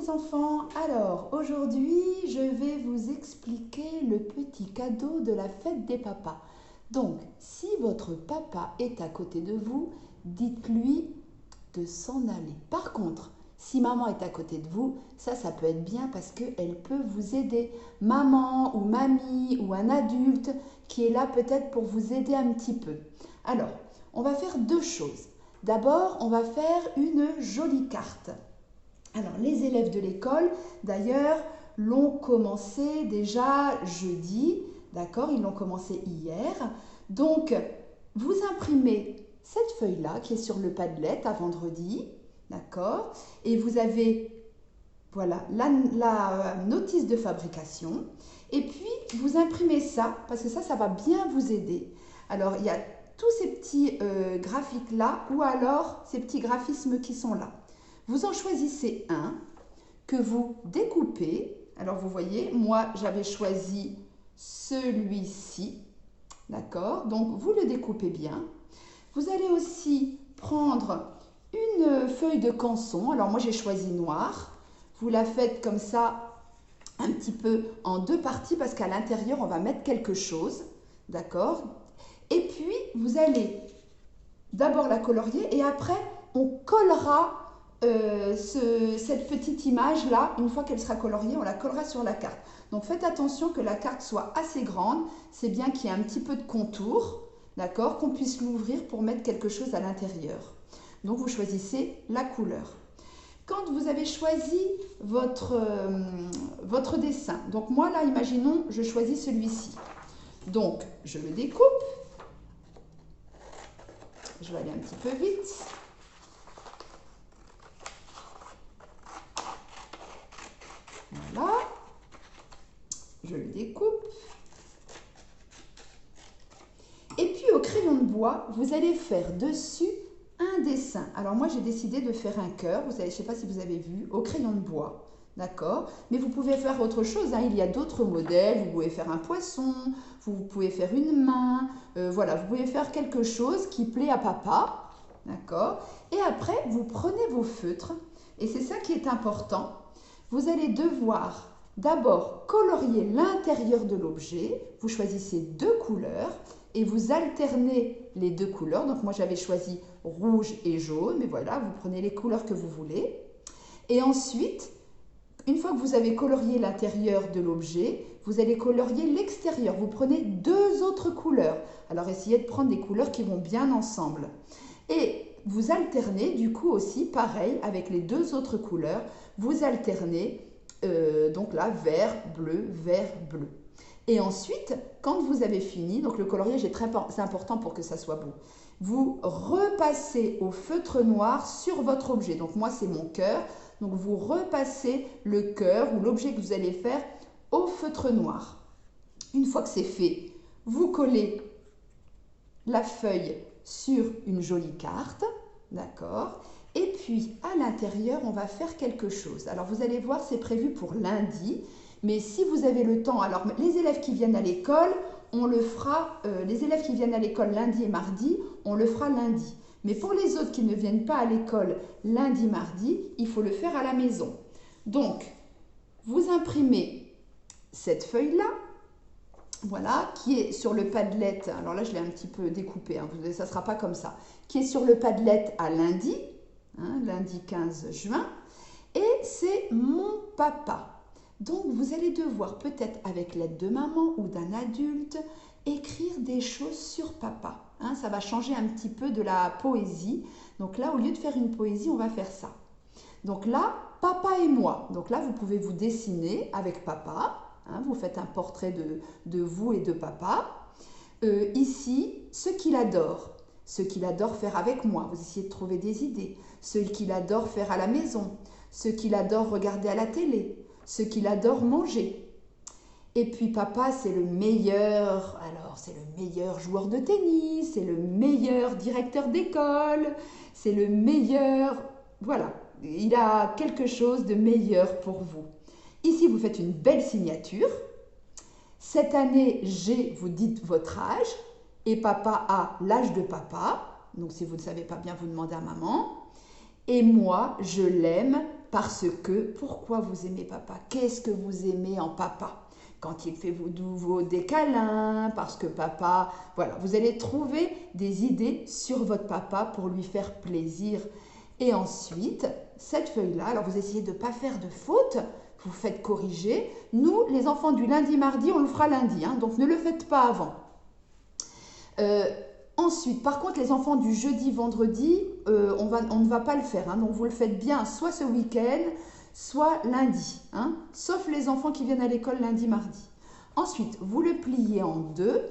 mes enfants, alors aujourd'hui je vais vous expliquer le petit cadeau de la fête des papas. Donc si votre papa est à côté de vous, dites-lui de s'en aller. Par contre, si maman est à côté de vous, ça peut être bien parce qu'elle peut vous aider. Maman ou mamie ou un adulte qui est là peut-être pour vous aider un petit peu. Alors, on va faire deux choses. D'abord, on va faire une jolie carte. Alors, les élèves de l'école, d'ailleurs, l'ont commencé déjà jeudi, d'accord? Ils l'ont commencé hier. Donc, vous imprimez cette feuille-là qui est sur le Padlet à vendredi, d'accord? Et vous avez, voilà, la notice de fabrication. Et puis, vous imprimez ça, parce que ça va bien vous aider. Alors, il y a tous ces petits graphiques-là, ou alors ces petits graphismes qui sont là. Vous en choisissez un que vous découpez. Alors, vous voyez, moi, j'avais choisi celui-ci. D'accord? Donc, vous le découpez bien. Vous allez aussi prendre une feuille de canson. Alors, moi, j'ai choisi noir. Vous la faites comme ça, un petit peu en deux parties, parce qu'à l'intérieur, on va mettre quelque chose. D'accord? Et puis, vous allez d'abord la colorier et après, on collera cette petite image-là, une fois qu'elle sera coloriée, on la collera sur la carte. Donc faites attention que la carte soit assez grande, c'est bien qu'il y ait un petit peu de contour, d'accord, qu'on puisse l'ouvrir pour mettre quelque chose à l'intérieur. Donc vous choisissez la couleur. Quand vous avez choisi votre dessin, donc moi là, imaginons, je choisis celui-ci. Donc je le découpe, je vais aller un petit peu vite. Voilà, je le découpe. Et puis au crayon de bois, vous allez faire dessus un dessin. Alors moi j'ai décidé de faire un cœur, je ne sais pas si vous avez vu, au crayon de bois, d'accord? Mais vous pouvez faire autre chose, hein. Il y a d'autres modèles, vous pouvez faire un poisson, vous pouvez faire une main, voilà, vous pouvez faire quelque chose qui plaît à papa, d'accord? Et après, vous prenez vos feutres, et c'est ça qui est important. Vous allez devoir d'abord colorier l'intérieur de l'objet. Vous choisissez deux couleurs et vous alternez les deux couleurs. Donc moi j'avais choisi rouge et jaune, mais voilà, vous prenez les couleurs que vous voulez. Et ensuite, une fois que vous avez colorié l'intérieur de l'objet, vous allez colorier l'extérieur. Vous prenez deux autres couleurs. Alors essayez de prendre des couleurs qui vont bien ensemble. Et vous alternez du coup aussi, pareil, avec les deux autres couleurs, vous alternez, donc là, vert, bleu, vert, bleu. Et ensuite, quand vous avez fini, donc le coloriage est très important pour que ça soit beau, vous repassez au feutre noir sur votre objet. Donc moi, c'est mon cœur. Donc vous repassez le cœur ou l'objet que vous allez faire au feutre noir. Une fois que c'est fait, vous collez la feuille sur une jolie carte, d'accord? Et puis, à l'intérieur, on va faire quelque chose. Alors, vous allez voir, c'est prévu pour lundi, mais si vous avez le temps, alors les élèves qui viennent à l'école, on le fera, les élèves qui viennent à l'école lundi et mardi, on le fera lundi. Mais pour les autres qui ne viennent pas à l'école lundi, mardi, il faut le faire à la maison. Donc, vous imprimez cette feuille-là, voilà, qui est sur le Padlet, alors là je l'ai un petit peu découpé, hein, ça ne sera pas comme ça, qui est sur le Padlet à lundi, hein, lundi 15 juin, et c'est mon papa. Donc vous allez devoir peut-être avec l'aide de maman ou d'un adulte, écrire des choses sur papa. Hein, ça va changer un petit peu de la poésie. Donc là, au lieu de faire une poésie, on va faire ça. Donc là, papa et moi. Donc là, vous pouvez vous dessiner avec papa. Hein, vous faites un portrait de vous et de papa. Ici, ce qu'il adore faire avec moi. Vous essayez de trouver des idées. Ce qu'il adore faire à la maison. Ce qu'il adore regarder à la télé. Ce qu'il adore manger. Et puis papa, c'est le meilleur, alors c'est le meilleur joueur de tennis, c'est le meilleur directeur d'école, c'est le meilleur, voilà, il a quelque chose de meilleur pour vous. Ici, vous faites une belle signature. Cette année, vous dites votre âge et papa a l'âge de papa. Donc si vous ne savez pas bien, vous demandez à maman. Et moi, je l'aime Parce que, pourquoi vous aimez papa? Qu'est-ce que vous aimez en papa? Quand il fait des câlins, parce que papa, voilà, vous allez trouver des idées sur votre papa pour lui faire plaisir. Et ensuite, cette feuille-là, alors vous essayez de ne pas faire de faute, vous faites corriger. Nous, les enfants du lundi, mardi, on le fera lundi, hein, donc ne le faites pas avant. Ensuite, par contre, les enfants du jeudi, vendredi, on ne va pas le faire, hein, donc vous le faites bien soit ce week-end, soit lundi, hein, sauf les enfants qui viennent à l'école lundi, mardi. Ensuite, vous le pliez en 2,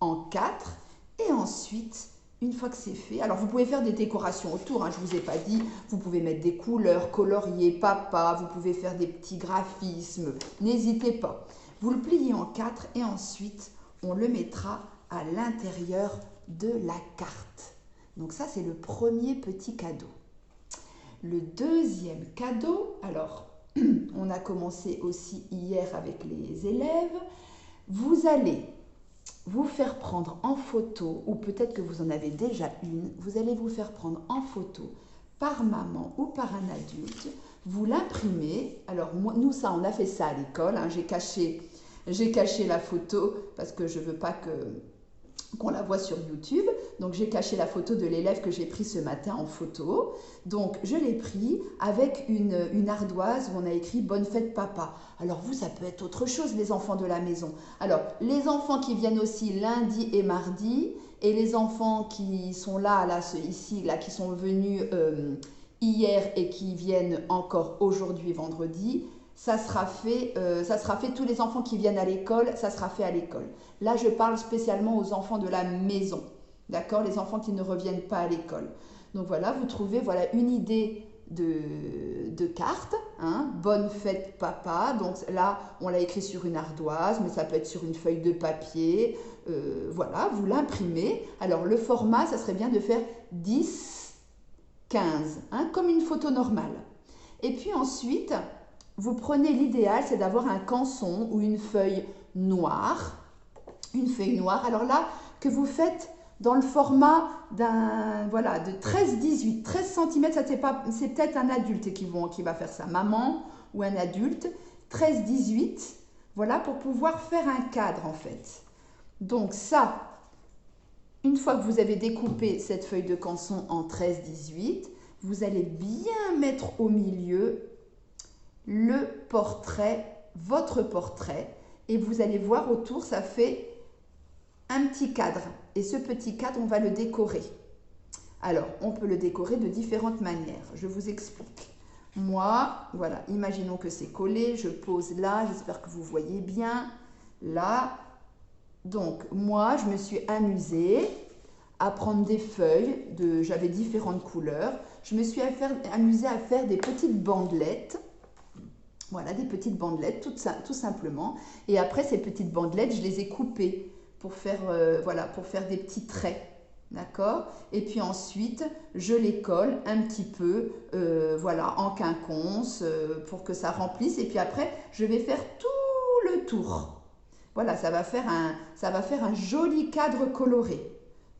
en 4, et ensuite, une fois que c'est fait, alors vous pouvez faire des décorations autour, hein, je ne vous ai pas dit, vous pouvez mettre des couleurs, colorier, papa, vous pouvez faire des petits graphismes, n'hésitez pas. Vous le pliez en 4 et ensuite, on le mettra à l'intérieur de la carte. Donc ça, c'est le premier petit cadeau. Le deuxième cadeau, alors, on a commencé aussi hier avec les élèves, vous allez vous faire prendre en photo, ou peut-être que vous en avez déjà une, vous allez vous faire prendre en photo par maman ou par un adulte, vous l'imprimez. Alors nous, ça, on a fait ça à l'école, hein, j'ai caché la photo parce que je ne veux pas qu'on la voit sur YouTube. Donc j'ai caché la photo de l'élève que j'ai pris ce matin en photo. Donc je l'ai pris avec une ardoise où on a écrit « Bonne fête papa ». Alors vous, ça peut être autre chose, les enfants de la maison. Alors les enfants qui viennent aussi lundi et mardi, et les enfants qui sont là ici, qui sont venus hier et qui viennent encore aujourd'hui, vendredi, ça sera fait, tous les enfants qui viennent à l'école, ça sera fait à l'école. Là, je parle spécialement aux enfants de la maison, d'accord? Les enfants qui ne reviennent pas à l'école. Donc voilà, vous trouvez une idée de carte, hein? Bonne fête papa. Donc là, on l'a écrit sur une ardoise, mais ça peut être sur une feuille de papier. Voilà, vous l'imprimez. Alors le format, ça serait bien de faire 10, 15, hein, comme une photo normale. Et puis ensuite, vous prenez l'idéal, c'est d'avoir un canson ou une feuille noire. Une feuille noire. Alors là, que vous faites dans le format de 13-18, 13 cm, c'est peut-être un adulte qui va faire ça, maman ou un adulte, 13-18, voilà, pour pouvoir faire un cadre en fait. Donc ça, une fois que vous avez découpé cette feuille de canson en 13-18, vous allez bien mettre au milieu le portrait, votre portrait, et vous allez voir autour, ça fait un petit cadre. Et ce petit cadre, on va le décorer. Alors, on peut le décorer de différentes manières. Je vous explique. Moi, voilà, imaginons que c'est collé. Je pose là, j'espère que vous voyez bien. Là. Donc, moi, je me suis amusée à prendre des feuilles. J'avais différentes couleurs. Je me suis amusée à faire des petites bandelettes. Voilà, des petites bandelettes, tout simplement. Et après, ces petites bandelettes, je les ai coupées pour faire des petits traits, d'accord? Et puis ensuite, je les colle un petit peu, en quinconce, pour que ça remplisse. Et puis après, je vais faire tout le tour. Voilà, ça va faire un joli cadre coloré.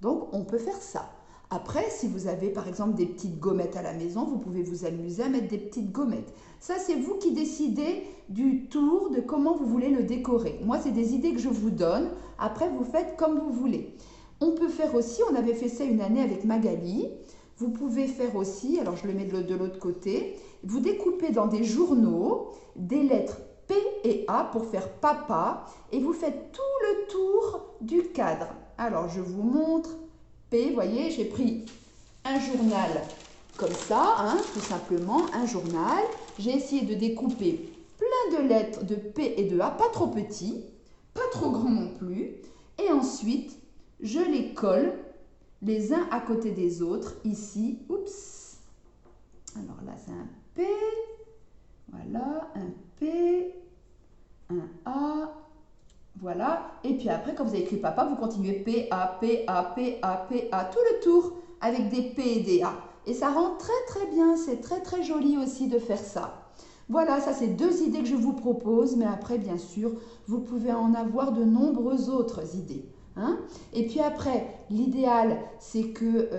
Donc, on peut faire ça. Après, si vous avez par exemple des petites gommettes à la maison, vous pouvez vous amuser à mettre des petites gommettes. Ça, c'est vous qui décidez du tour, de comment vous voulez le décorer. Moi, c'est des idées que je vous donne. Après, vous faites comme vous voulez. On peut faire aussi, on avait fait ça une année avec Magali. Vous pouvez faire aussi, alors je le mets de l'autre côté, vous découpez dans des journaux des lettres P et A pour faire papa et vous faites tout le tour du cadre. Alors, je vous montre. P, vous voyez, j'ai pris un journal comme ça, hein, tout simplement, un journal. J'ai essayé de découper plein de lettres de P et de A, pas trop petits, pas trop grands non plus. Et ensuite, je les colle les uns à côté des autres, ici. Oups. Alors là, c'est un P. Voilà, un P, un A. Voilà, et puis après, quand vous avez écrit papa, vous continuez P, A, P, A, P, A, P, A, tout le tour avec des P et des A. Et ça rend très très bien, c'est très très joli aussi de faire ça. Voilà, ça c'est deux idées que je vous propose, mais après, bien sûr, vous pouvez en avoir de nombreuses autres idées. Hein? Et puis après, l'idéal, c'est que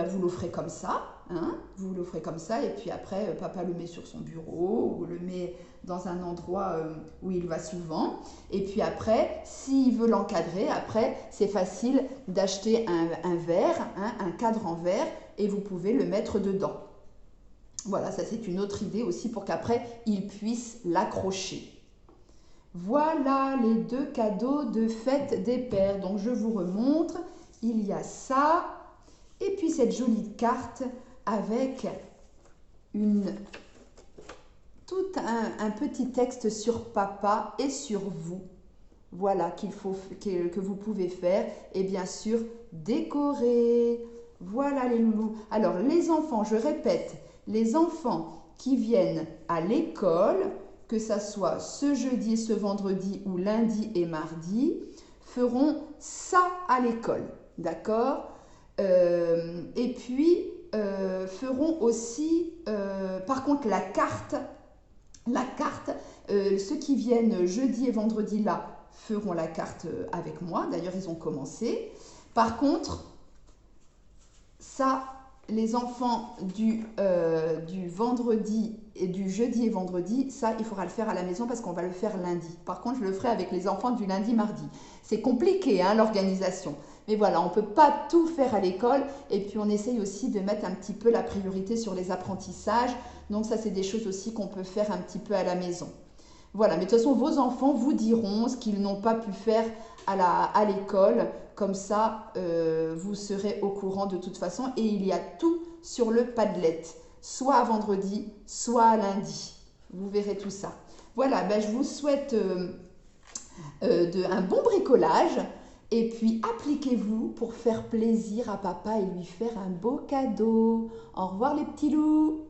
vous l'offrez comme ça, hein, vous le ferez comme ça, et puis après, papa le met sur son bureau, ou le met dans un endroit où il va souvent. Et puis après, s'il veut l'encadrer, après, c'est facile d'acheter un verre, hein, un cadre en verre, et vous pouvez le mettre dedans. Voilà, ça c'est une autre idée aussi pour qu'après, il puisse l'accrocher. Voilà les 2 cadeaux de fête des pères. Donc je vous remontre, il y a ça, et puis cette jolie carte avec tout un petit texte sur papa et sur vous. Voilà que vous pouvez faire et bien sûr décorer. Voilà les loulous. Alors les enfants, je répète, les enfants qui viennent à l'école, que ça soit ce jeudi et ce vendredi ou lundi et mardi, feront ça à l'école, d'accord? Et puis feront aussi, par contre la carte, ceux qui viennent jeudi et vendredi là feront la carte avec moi. D'ailleurs, ils ont commencé. Par contre, ça, les enfants du vendredi et du jeudi et vendredi, ça, il faudra le faire à la maison parce qu'on va le faire lundi. Par contre, je le ferai avec les enfants du lundi, mardi. C'est compliqué, hein, l'organisation. Mais voilà, on ne peut pas tout faire à l'école. Et puis, on essaye aussi de mettre un petit peu la priorité sur les apprentissages. Donc, ça, c'est des choses aussi qu'on peut faire un petit peu à la maison. Voilà, mais de toute façon, vos enfants vous diront ce qu'ils n'ont pas pu faire à l'école. Comme ça, vous serez au courant de toute façon. Et il y a tout sur le Padlet, soit à vendredi, soit à lundi. Vous verrez tout ça. Voilà, ben, je vous souhaite un bon bricolage. Et puis, appliquez-vous pour faire plaisir à papa et lui faire un beau cadeau. Au revoir les petits loups.